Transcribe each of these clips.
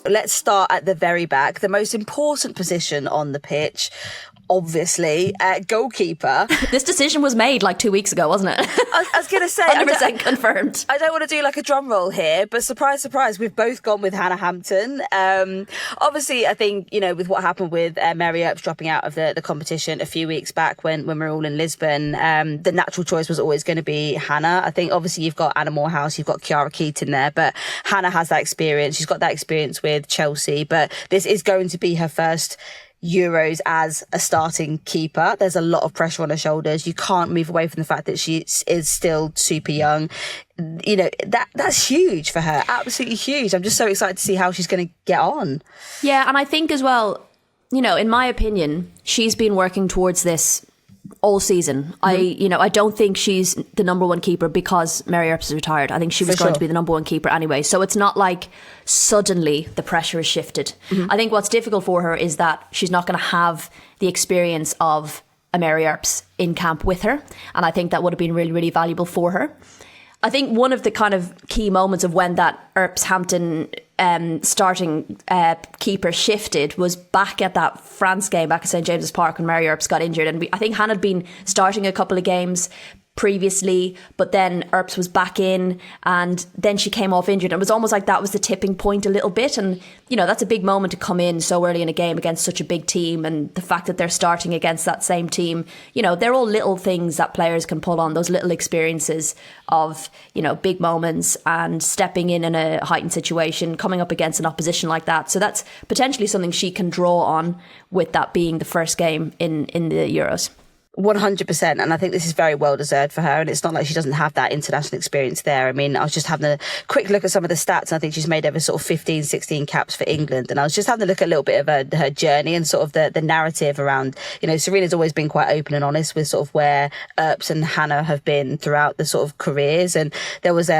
Let's start at the very back. The most important position on the pitch, obviously, goalkeeper. This decision was made like 2 weeks ago, wasn't it? I was going to say... 100% confirmed. I don't want to do like a drum roll here, but surprise, surprise, we've both gone with Hannah Hampton. Obviously, I think, with what happened with Mary Earps dropping out of the competition a few weeks back when we were all in Lisbon, the natural choice was always going to be Hannah. I think obviously you've got Anna Morehouse, you've got Kiara Keaton there, but Hannah has that experience. She's got that experience with Chelsea, but this is going to be her first Euros as a starting keeper. There's a lot of pressure on her shoulders. You can't move away from the fact that she is still super young. That's huge for her. Absolutely huge. I'm just so excited to see how she's going to get on. Yeah, and I think as well, in my opinion, she's been working towards this all season. I don't think she's the number one keeper because Mary Earps is retired. I think she was going to be the number one keeper anyway. So it's not like suddenly the pressure is shifted. I think what's difficult for her is that she's not going to have the experience of a Mary Earps in camp with her. And I think that would have been really, really valuable for her. I think one of the kind of key moments of when that Earps-Hampton starting keeper shifted was back at that France game back at St James's Park when Mary Earps got injured. And I think Hannah had been starting a couple of games previously, but then Earps was back in and then she came off injured. It was almost like that was the tipping point a little bit. And, that's a big moment to come in so early in a game against such a big team. And the fact that they're starting against that same team, they're all little things that players can pull on, those little experiences of, big moments and stepping in a heightened situation, coming up against an opposition like that. So that's potentially something she can draw on with that being the first game in the Euros. 100%, and I think this is very well deserved for her, and it's not like she doesn't have that international experience there. I mean, I was just having a quick look at some of the stats, and I think she's made over sort of 15, 16 caps for England, and I was just having a look at a little bit of her journey and sort of the narrative around, Sarina's always been quite open and honest with sort of where Earps and Hannah have been throughout the sort of careers, and there was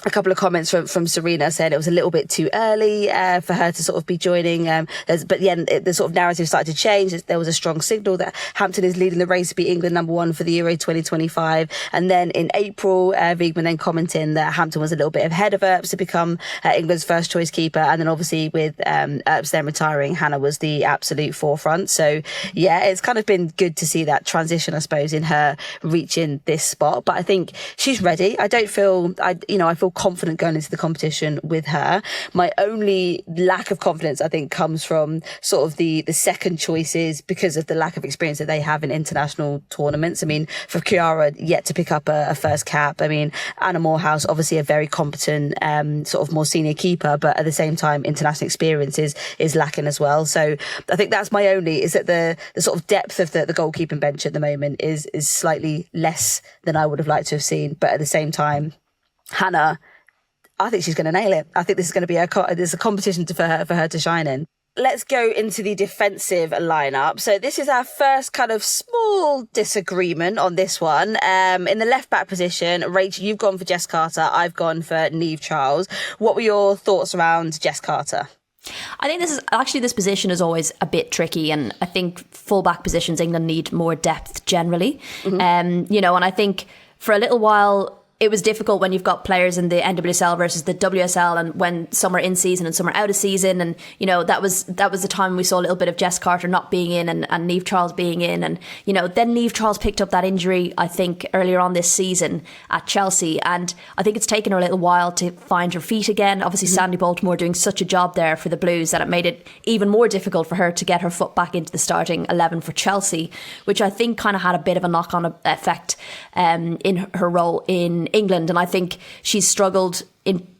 a couple of comments from Sarina saying it was a little bit too early for her to sort of be joining. But the sort of narrative started to change. There was a strong signal that Hampton is leading the race to be England number one for the Euro 2025. And then in April, Wiegman then commenting that Hampton was a little bit ahead of Earps to become England's first choice keeper. And then obviously with Earps then retiring, Hannah was the absolute forefront. So yeah, it's kind of been good to see that transition, I suppose, in her reaching this spot. But I think she's ready. I feel confident going into the competition with her. My only lack of confidence, I think, comes from sort of the second choices because of the lack of experience that they have in international tournaments. I mean, for Kiara, yet to pick up a first cap. I mean, Anna Morehouse, obviously a very competent, sort of more senior keeper, but at the same time, international experience is lacking as well. So I think that's my only, is that the sort of depth of the goalkeeping bench at the moment is slightly less than I would have liked to have seen. But at the same time, Hannah, I think she's going to nail it. I think this is going to be there's a competition for her to shine in. Let's go into the defensive lineup. So this is our first kind of small disagreement on this one. In the left back position, Rachel, you've gone for Jess Carter. I've gone for Niamh Charles. What were your thoughts around Jess Carter? I think this position is always a bit tricky, and I think full-back positions, England need more depth generally. And I think for a little while, it was difficult when you've got players in the NWSL versus the WSL, and when some are in season and some are out of season, and that was the time we saw a little bit of Jess Carter not being in and Niamh Charles being in, and then Niamh Charles picked up that injury, I think, earlier on this season at Chelsea, and I think it's taken her a little while to find her feet again. Obviously, Sandy Baltimore doing such a job there for the Blues that it made it even more difficult for her to get her foot back into the starting 11 for Chelsea, which I think kind of had a bit of a knock-on effect in her role in England. And I think she's struggled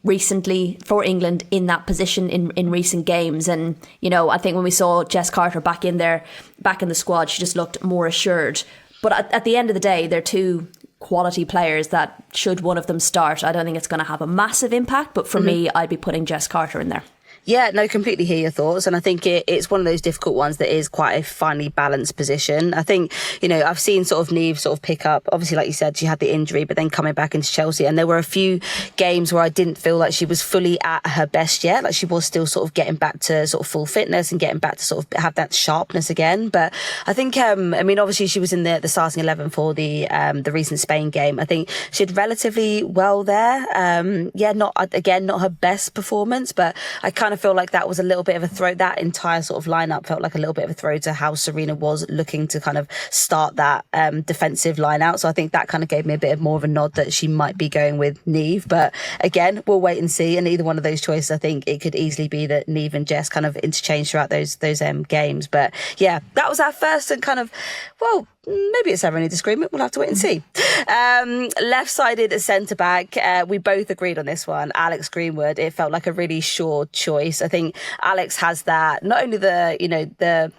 recently for England in that position in recent games. And, I think when we saw Jess Carter back in the squad, she just looked more assured. But at the end of the day, they're two quality players that should one of them start, I don't think it's going to have a massive impact. But for me, I'd be putting Jess Carter in there. Yeah, no, completely hear your thoughts. And I think it's one of those difficult ones that is quite a finely balanced position. I think, I've seen sort of Niamh sort of pick up, obviously, like you said, she had the injury, but then coming back into Chelsea. And there were a few games where I didn't feel like she was fully at her best yet. Like she was still sort of getting back to sort of full fitness and getting back to sort of have that sharpness again. But I think, obviously she was in the starting 11 for the recent Spain game. I think she did relatively well there. Not her best performance, but I kind of feel like that was a little bit of a throw. That entire sort of lineup felt like a little bit of a throw to how Sarina was looking to kind of start that defensive line out. So I think that kind of gave me a bit more of a nod that she might be going with Niamh. But again, we'll wait and see. And either one of those choices, I think it could easily be that Niamh and Jess kind of interchange throughout those games. But yeah, that was our first and kind of, well, maybe it's ever any disagreement. We'll have to wait and see. Left-sided centre-back. We both agreed on this one. Alex Greenwood. It felt like a really sure choice. I think Alex has that, not only the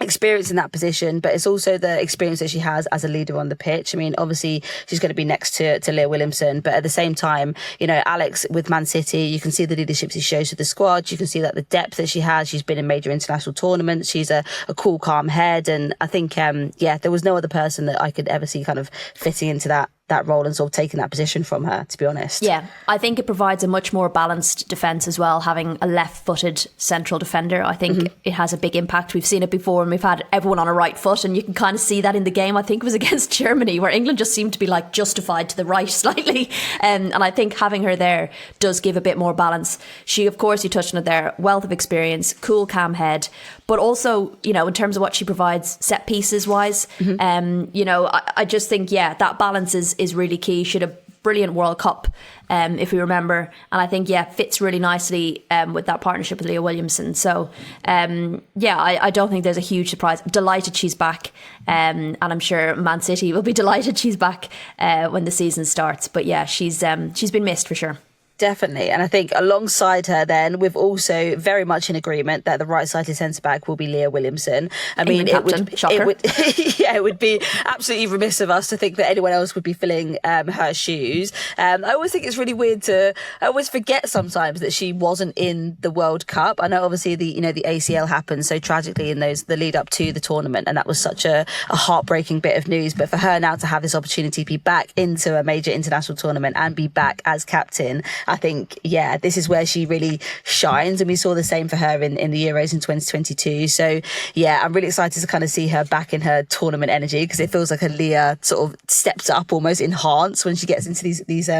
experience in that position, but it's also the experience that she has as a leader on the pitch. I mean, obviously she's going to be next to Leah Williamson, but at the same time, Alex with Man City, you can see the leadership she shows to the squad. You can see that the depth that she has. She's been in major international tournaments. She's a cool, calm head, and I think there was no other person that I could ever see kind of fitting into that role and sort of taking that position from her, to be honest. Yeah, I think it provides a much more balanced defence as well, having a left-footed central defender. I think it has a big impact. We've seen it before, and we've had everyone on a right foot, and you can kind of see that in the game. I think it was against Germany, where England just seemed to be like justified to the right slightly. And I think having her there does give a bit more balance. She, of course, you touched on it there, wealth of experience, cool, calm head, but also, in terms of what she provides set pieces wise, I just think, that balance is really key. She had a brilliant World Cup, if we remember, and I think fits really nicely with that partnership with Leah Williamson. So I don't think there's a huge surprise. Delighted she's back, and I'm sure Man City will be delighted she's back when the season starts. But she's been missed for sure. Definitely. And I think alongside her then, we're also very much in agreement that the right-sided centre-back will be Leah Williamson. I mean, it would be absolutely remiss of us to think that anyone else would be filling her shoes. I always think it's really weird I always forget sometimes that she wasn't in the World Cup. I know obviously the ACL happened so tragically in the lead up to the tournament, and that was such a heartbreaking bit of news. But for her now to have this opportunity to be back into a major international tournament and be back as captain, I think, this is where she really shines. And we saw the same for her in the Euros in 2022. So, I'm really excited to kind of see her back in her tournament energy, because it feels like a Leah sort of steps up, almost enhanced when she gets into these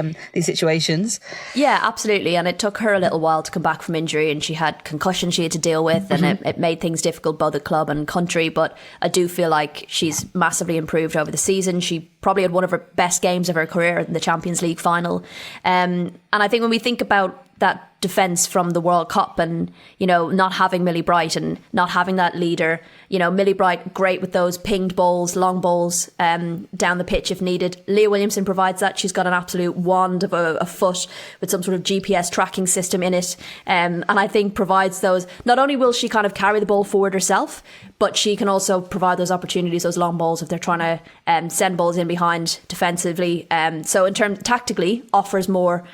situations. Yeah, absolutely. And it took her a little while to come back from injury, and she had concussion she had to deal with, and it made things difficult both at club and country. But I do feel like she's massively improved over the season. She probably had one of her best games of her career in the Champions League final. And I think when we think about that defence from the World Cup and, not having Millie Bright and not having that leader, Millie Bright, great with those pinged balls, long balls down the pitch if needed. Leah Williamson provides that. She's got an absolute wand of a foot with some sort of GPS tracking system in it. And I think provides those, not only will she kind of carry the ball forward herself, but she can also provide those opportunities, those long balls if they're trying to send balls in behind defensively. So in terms tactically offers more,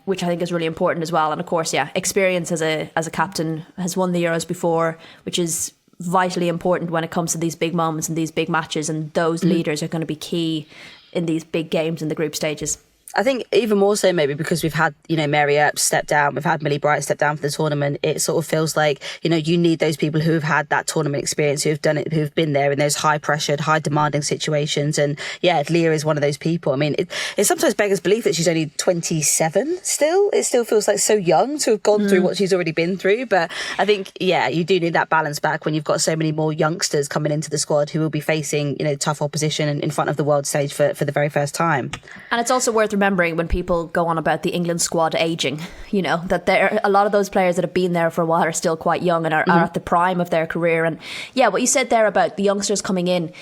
which I think is really important as well. And of course, experience as a captain, has won the Euros before, which is vitally important when it comes to these big moments and these big matches. And those leaders are going to be key in these big games in the group stages. I think even more so maybe because we've had, Mary Earps step down, we've had Millie Bright step down for the tournament. It sort of feels like, you need those people who have had that tournament experience, who have done it, who've been there in those high pressured, high demanding situations. And Leah is one of those people. I mean, it sometimes beggars belief that she's only 27 still. It still feels like so young to have gone through what she's already been through. But I think, you do need that balance back when you've got so many more youngsters coming into the squad who will be facing, tough opposition in front of the world stage for the very first time. And it's also worth remembering when people go on about the England squad ageing, that there a lot of those players that have been there for a while are still quite young and are at the prime of their career. And what you said there about the youngsters coming in,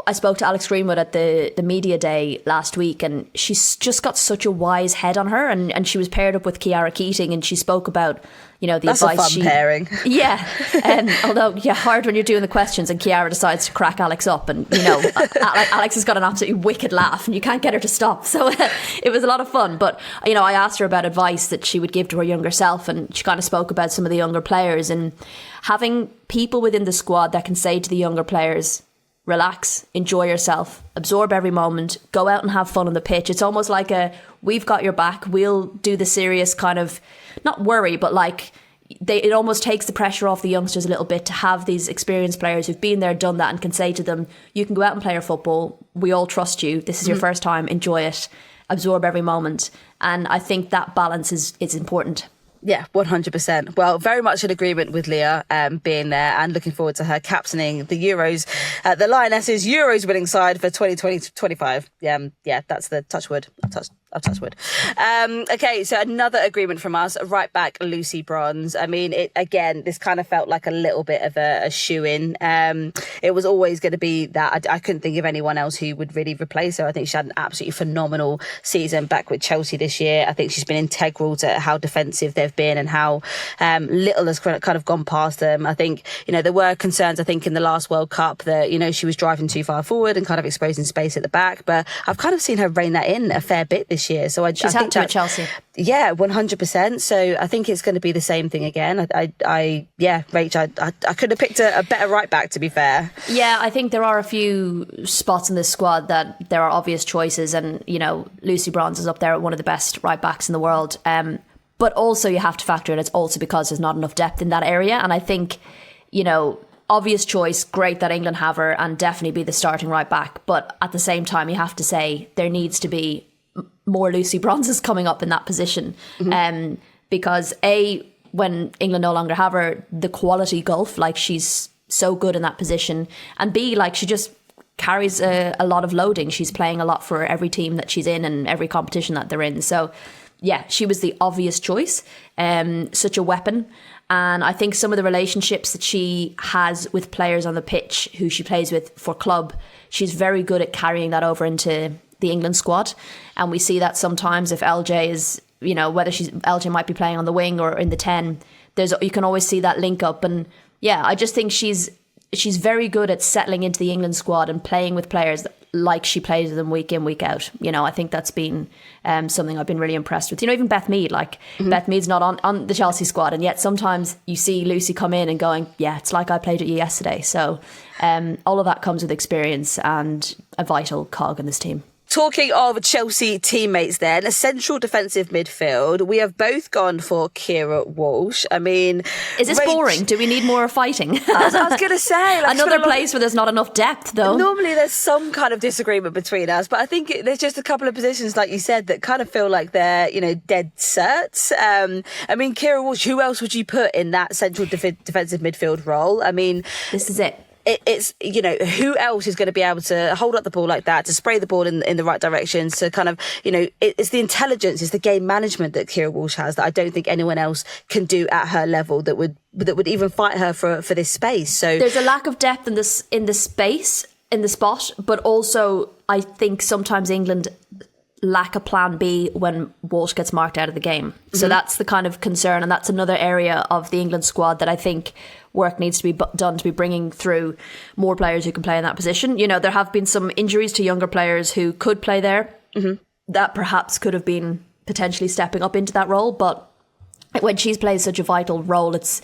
I spoke to Alex Greenwood at the media day last week, and she's just got such a wise head on her, and she was paired up with Ciara Keating, and she spoke about the That's advice. A fun pairing. Yeah. Although, hard when you're doing the questions and Ciara decides to crack Alex up, and, Alex has got an absolutely wicked laugh and you can't get her to stop. So it was a lot of fun. But, I asked her about advice that she would give to her younger self, and she kind of spoke about some of the younger players and having people within the squad that can say to the younger players, relax, enjoy yourself, absorb every moment, go out and have fun on the pitch. It's almost like we've got your back, we'll do the serious kind of, not worry, but it almost takes the pressure off the youngsters a little bit to have these experienced players who've been there, done that, and can say to them, you can go out and play your football, we all trust you, this is your first time, enjoy it, absorb every moment. And I think that balance is important. Yeah, 100%. Well, very much in agreement with Leah being there and looking forward to her captaining the Euros, the Lionesses Euros winning side for 2020-25. Yeah, that's the touch wood. I've touched wood. Okay, so another agreement from us, right back Lucy Bronze. I mean, this kind of felt like a little bit of a shoe-in. It was always going to be that. I couldn't think of anyone else who would really replace her. I think she had an absolutely phenomenal season back with Chelsea this year. I think she's been integral to how defensive they've been and how little has kind of gone past them. I think, there were concerns, I think, in the last World Cup that, she was driving too far forward and kind of exposing space at the back. But I've kind of seen her rein that in a fair bit this year. So she's had to at Chelsea. Yeah, 100%. So I think it's going to be the same thing again. Rach, I could have picked a better right back, to be fair. Yeah, I think there are a few spots in this squad that there are obvious choices, and Lucy Bronze is up there at one of the best right backs in the world. But also you have to factor in it's also because there's not enough depth in that area, and I think obvious choice, great that England have her, and definitely be the starting right back. But at the same time, you have to say there needs to be more Lucy Bronzes coming up in that position. Because when England no longer have her, the quality gulf, like she's so good in that position, and B, like she just carries a lot of loading. She's playing a lot for every team that she's in and every competition that they're in. So yeah, she was the obvious choice. Such a weapon. And I think some of the relationships that she has with players on the pitch who she plays with for club, she's very good at carrying that over into the England squad. And we see that sometimes if LJ is, whether LJ might be playing on the wing or in the 10, you can always see that link up. And yeah, I just think she's very good at settling into the England squad and playing with players like she plays with them week in, week out. I think that's been something I've been really impressed with. Even Beth Mead, Beth Mead's not on the Chelsea squad, and yet sometimes you see Lucy come in and going, yeah, it's like I played with you yesterday. So all of that comes with experience and a vital cog in this team. Talking of Chelsea teammates then, a central defensive midfield, we have both gone for Keira Walsh. I mean... Is this boring? Do we need more fighting? I was going to say... Another place where there's not enough depth, though. Normally there's some kind of disagreement between us, but I think there's just a couple of positions, like you said, that kind of feel like they're, dead certs. I mean, Keira Walsh, who else would you put in that central defensive midfield role? I mean... This is it. It's, who else is going to be able to hold up the ball like that, to spray the ball in the right direction, to kind of, it's the intelligence, it's the game management that Keira Walsh has that I don't think anyone else can do at her level that would even fight her for this space. So there's a lack of depth in the space, in the spot, but also I think sometimes England lack a plan B when Walsh gets marked out of the game. So that's the kind of concern, and that's another area of the England squad that I think work needs to be done to be bringing through more players who can play in that position. There have been some injuries to younger players who could play there that perhaps could have been potentially stepping up into that role, but when she's played such a vital role, it's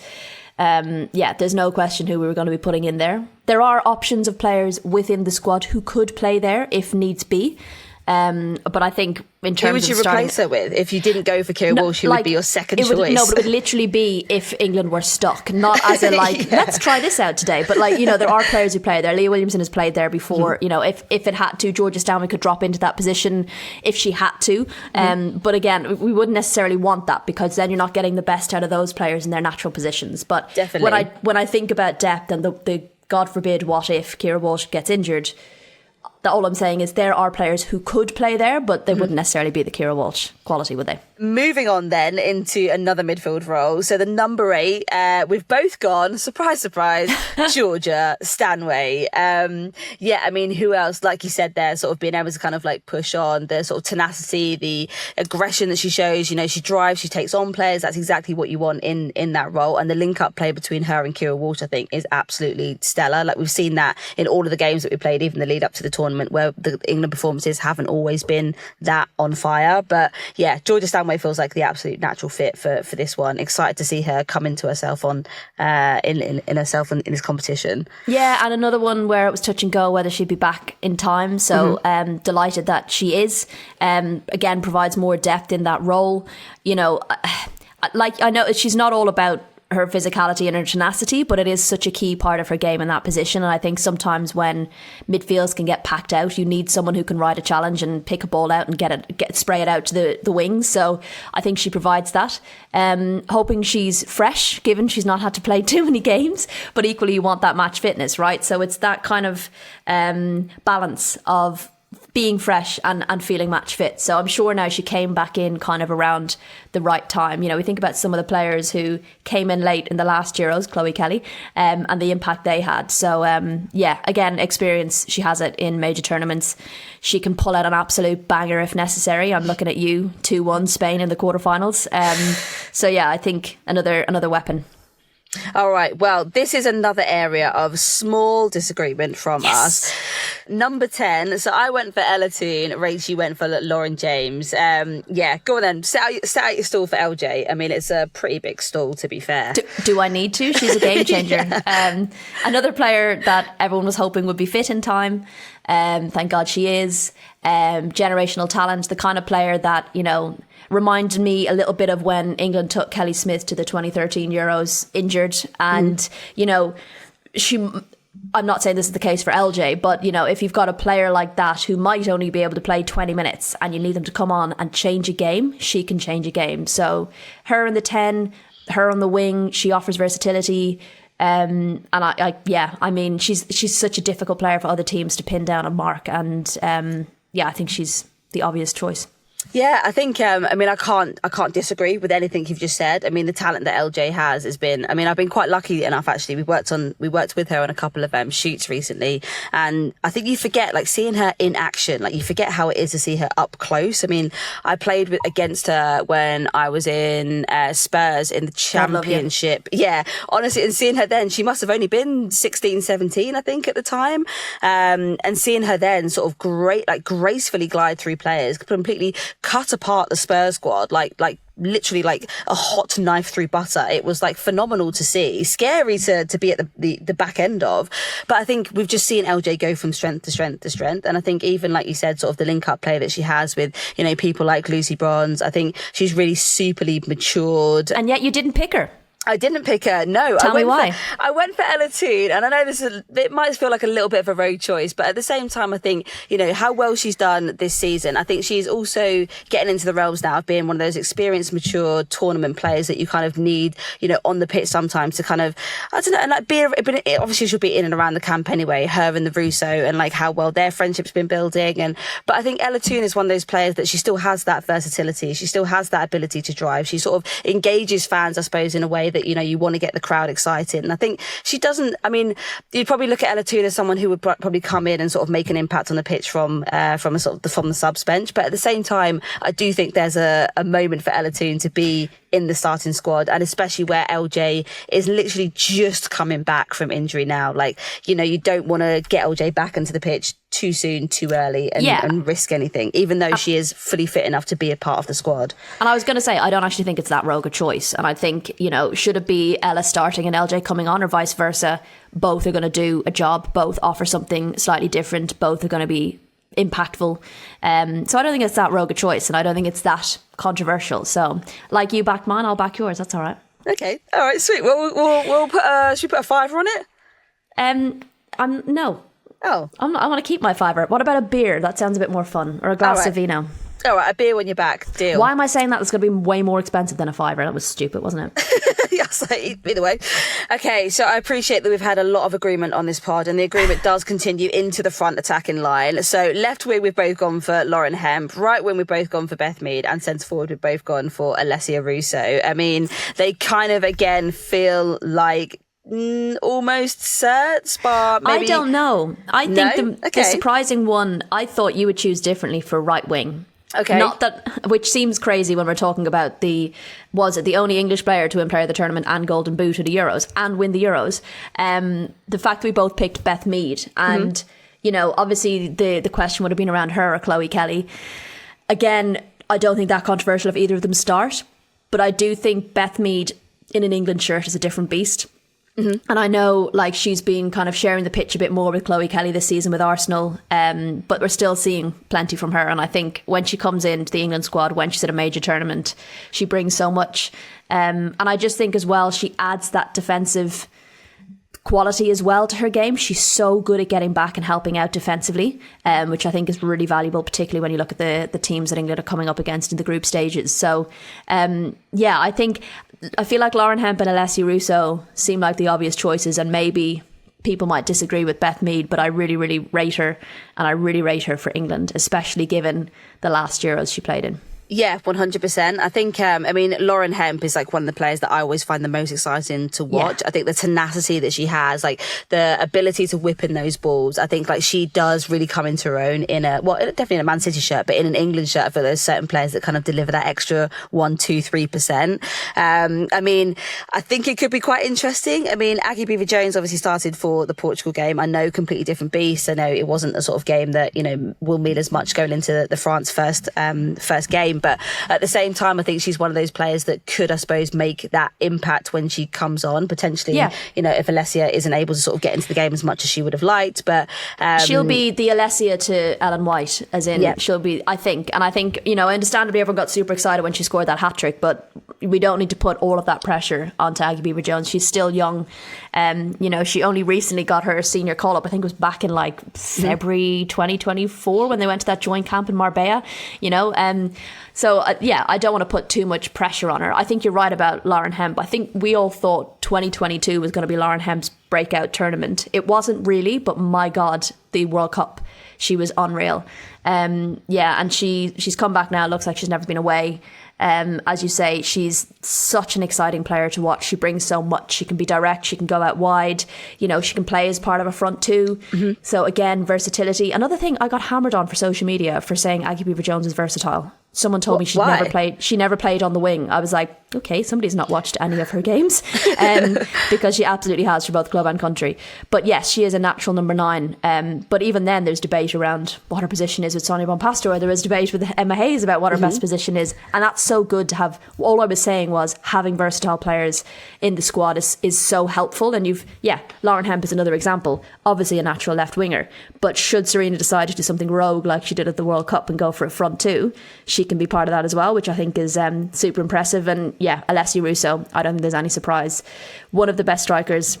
there's no question who we were going to be putting in there. There are options of players within the squad who could play there if needs be. But I think in terms of who would you replace her with if you didn't go for Keira Walsh? Who would be your second choice? But it would literally be if England were stuck, not as a let's try this out today. But there are players who play there. Leah Williamson has played there before. If it had to, Georgia Stanley could drop into that position if she had to. But again, we wouldn't necessarily want that because then you're not getting the best out of those players in their natural positions. But definitely, when I think about depth and the God forbid what if Keira Walsh gets injured, all I'm saying is there are players who could play there, but they wouldn't necessarily be the Keira Walsh quality, would they? Moving on then into another midfield role. So the number 8, we've both gone, surprise, surprise, Georgia Stanway. I mean, who else, like you said there, sort of being able to kind of push on, the sort of tenacity, the aggression that she shows, she drives, she takes on players. That's exactly what you want in that role. And the link-up play between her and Keira Walsh, I think, is absolutely stellar. We've seen that in all of the games that we played, even the lead up to the tournament, where the England performances haven't always been that on fire. But yeah, Georgia Stanway feels like the absolute natural fit for this one. Excited to see her come into herself in herself in this competition. Yeah, and another one where it was touch and go whether she'd be back in time. So delighted that she is. Again, provides more depth in that role. I know she's not all about her physicality and her tenacity, but it is such a key part of her game in that position. And I think sometimes when midfields can get packed out, you need someone who can ride a challenge and pick a ball out and spray it out to the wings. So I think she provides that. Hoping she's fresh, given she's not had to play too many games, but equally you want that match fitness, right? So it's that kind of balance of being fresh and feeling match fit. So I'm sure now she came back in kind of around the right time. You know, we think about some of the players who came in late in the last Euros, Chloe Kelly, and the impact they had. So again, experience, she has it in major tournaments. She can pull out an absolute banger if necessary. I'm looking at you, 2-1 Spain in the quarterfinals. So yeah, I think another weapon. All right. Well, this is another area of small disagreement from us. Number 10. So I went for Ella Toone. Rachel went for Lauren James. Go on then. Set out your stall for LJ. I mean, it's a pretty big stall, to be fair. Do I need to? She's a game changer. Another player that everyone was hoping would be fit in time. Thank God she is. Generational talent, the kind of player that, you know, reminded me a little bit of when England took Kelly Smith to the 2013 Euros injured. And, you know, I'm not saying this is the case for LJ, but, you know, if you've got a player like that who might only be able to play 20 minutes and you need them to come on and change a game, she can change a game. So her in the 10, her on the wing, she offers versatility. And I mean, she's such a difficult player for other teams to pin down and mark. And I think she's the obvious choice. Yeah, I think, I can't disagree with anything you've just said. I mean, the talent that LJ has been, I've been quite lucky enough, actually. We worked with her on a couple of shoots recently. And I think you forget, like, seeing her in action, like, you forget how it is to see her up close. I mean, I played against her when I was in Spurs in the Championship. Yeah, honestly, and seeing her then, she must have only been 16, 17, I think, at the time. And seeing her then sort of gracefully glide through players, completely cut apart the Spurs squad like literally like a hot knife through butter. It was like phenomenal to see, scary to be at the back end of. But I think we've just seen LJ go from strength to strength to strength. And I think even, like you said, sort of the link up play that she has with, you know, people like Lucy Bronze, I think she's really superly matured. And yet you didn't pick her. I didn't pick her. No. Tell me why. I went for Ella Toone, and I know it might feel like a little bit of a rogue choice, but at the same time, I think, you know, how well she's done this season. I think she's also getting into the realms now of being one of those experienced, mature tournament players that you kind of need, you know, on the pitch sometimes to kind of, I don't know, and like but obviously she'll be in and around the camp anyway, her and the Russo, and like how well their friendship's been building. But I think Ella Toone is one of those players that she still has that versatility. She still has that ability to drive. She sort of engages fans, I suppose, in a way that, you know, you want to get the crowd excited. And I think she doesn't, I mean, you'd probably look at Ella Toone as someone who would probably come in and sort of make an impact on the pitch from the subs bench. But at the same time, I do think there's a moment for Ella Toone to be in the starting squad, and especially where LJ is literally just coming back from injury now. Like, you know, you don't want to get LJ back into the pitch too soon, too early, and risk anything, even though she is fully fit enough to be a part of the squad. And I was going to say, I don't actually think it's that rogue a choice. And I think, you know, should it be Ella starting and LJ coming on, or vice versa? Both are going to do a job. Both offer something slightly different. Both are going to be impactful. So I don't think it's that rogue a choice, and I don't think it's that controversial. So, like you back mine, I'll back yours. That's all right. Okay. All right. Sweet. Well, we'll put. Should we put a $5 on it? No. Oh. I want to keep my $5. What about a beer? That sounds a bit more fun. Or a glass of vino. All right, a beer when you're back. Deal. Why am I saying that? It's going to be way more expensive than a $5. That was stupid, wasn't it? Yes, either way. Okay, so I appreciate that we've had a lot of agreement on this pod, and the agreement does continue into the front attacking line. So left wing, we've both gone for Lauren Hemp. Right wing, we've both gone for Beth Mead. And centre forward, we've both gone for Alessia Russo. I mean, they kind of, again, feel like almost certs, but maybe... I don't know. I think the surprising one, I thought you would choose differently for right wing. Okay. Not that, which seems crazy when we're talking about the only English player to win Player of the Tournament and Golden Boot at the Euros and win the Euros. The fact that we both picked Beth Mead, and you know, obviously the question would have been around her or Chloe Kelly. Again, I don't think that controversial if either of them start, but I do think Beth Mead in an England shirt is a different beast. And I know like she's been kind of sharing the pitch a bit more with Chloe Kelly this season with Arsenal, but we're still seeing plenty from her. And I think when she comes into the England squad, when she's at a major tournament, she brings so much. And I just think as well, she adds that defensive quality as well to her game. She's so good at getting back and helping out defensively, which I think is really valuable, particularly when you look at the teams that England are coming up against in the group stages. So I feel like Lauren Hemp and Alessia Russo seem like the obvious choices, and maybe people might disagree with Beth Mead, but I really, really rate her, and I really rate her for England, especially given the last Euros she played in. Yeah, 100%. I think, Lauren Hemp is like one of the players that I always find the most exciting to watch. Yeah. I think the tenacity that she has, like the ability to whip in those balls, I think like she does really come into her own definitely in a Man City shirt, but in an England shirt. I feel there's certain players that kind of deliver that extra 1, 2, 3%. I think it could be quite interesting. Aggie Beever-Jones obviously started for the Portugal game. I know completely different beast. I know it wasn't a sort of game that, will mean as much going into the France first game. But at the same time, I think she's one of those players that could, I suppose, make that impact when she comes on, potentially, if Alessia isn't able to sort of get into the game as much as she would have liked. But she'll be the Alessia to Ellen White, as in she'll be, I think. And I think, understandably, everyone got super excited when she scored that hat-trick, but we don't need to put all of that pressure onto Aggie Beever-Jones. She's still young. She only recently got her senior call-up. I think it was back in like February 2024 when they went to that joint camp in Marbella, I don't want to put too much pressure on her. I think you're right about Lauren Hemp. I think we all thought 2022 was going to be Lauren Hemp's breakout tournament. It wasn't really, but my God, the World Cup, she was unreal. And she's come back now. It looks like she's never been away. As you say, she's such an exciting player to watch. She brings so much. She can be direct. She can go out wide. She can play as part of a front two. Mm-hmm. So again, versatility. Another thing I got hammered on for social media for saying Aggie Beever-Jones is versatile. Someone told me she never played on the wing. I was like, okay, somebody's not watched any of her games, because she absolutely has for both club and country. But yes, she is a natural number 9. But even then, there's debate around what her position is with Sonia Bonpastor. There was debate with Emma Hayes about what her best position is, and that's so good to have. All I was saying was having versatile players in the squad is so helpful. And Lauren Hemp is another example. Obviously, a natural left winger, but should Sarina decide to do something rogue like she did at the World Cup and go for a front two, she can be part of that as well, which I think is super impressive. And Alessia Russo, I don't think there's any surprise. One of the best strikers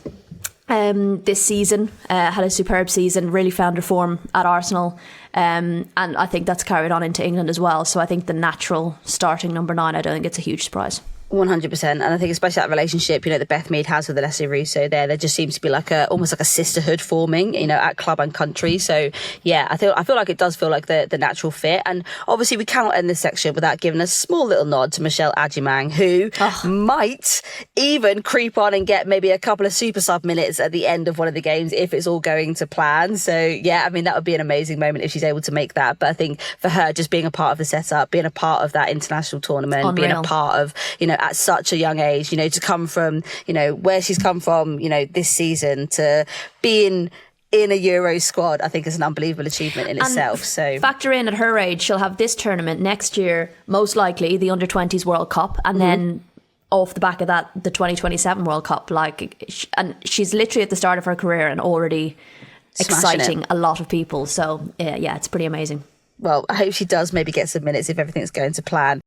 this season, had a superb season, really found her form at Arsenal, and I think that's carried on into England as well. So I think the natural starting number 9, I don't think it's a huge surprise. 100%. And I think especially that relationship, that Beth Mead has with Alessia Russo there just seems to be like almost like a sisterhood forming, at club and country. So I feel like it does feel like the natural fit. And obviously we cannot end this section without giving a small little nod to Michelle Adjumang, who might even creep on and get maybe a couple of super sub minutes at the end of one of the games if it's all going to plan. So that would be an amazing moment if she's able to make that. But I think for her, just being a part of the setup, being a part of that international tournament, Unreal. being a part of, at such a young age, to come from, where she's come from, this season to being in a Euro squad, I think is an unbelievable achievement in itself. So factor in at her age, she'll have this tournament next year, most likely the Under-20s World Cup, and then off the back of that, the 2027 World Cup. And she's literally at the start of her career and already exciting a lot of people. So it's pretty amazing. Well, I hope she does maybe get some minutes if everything's going to plan.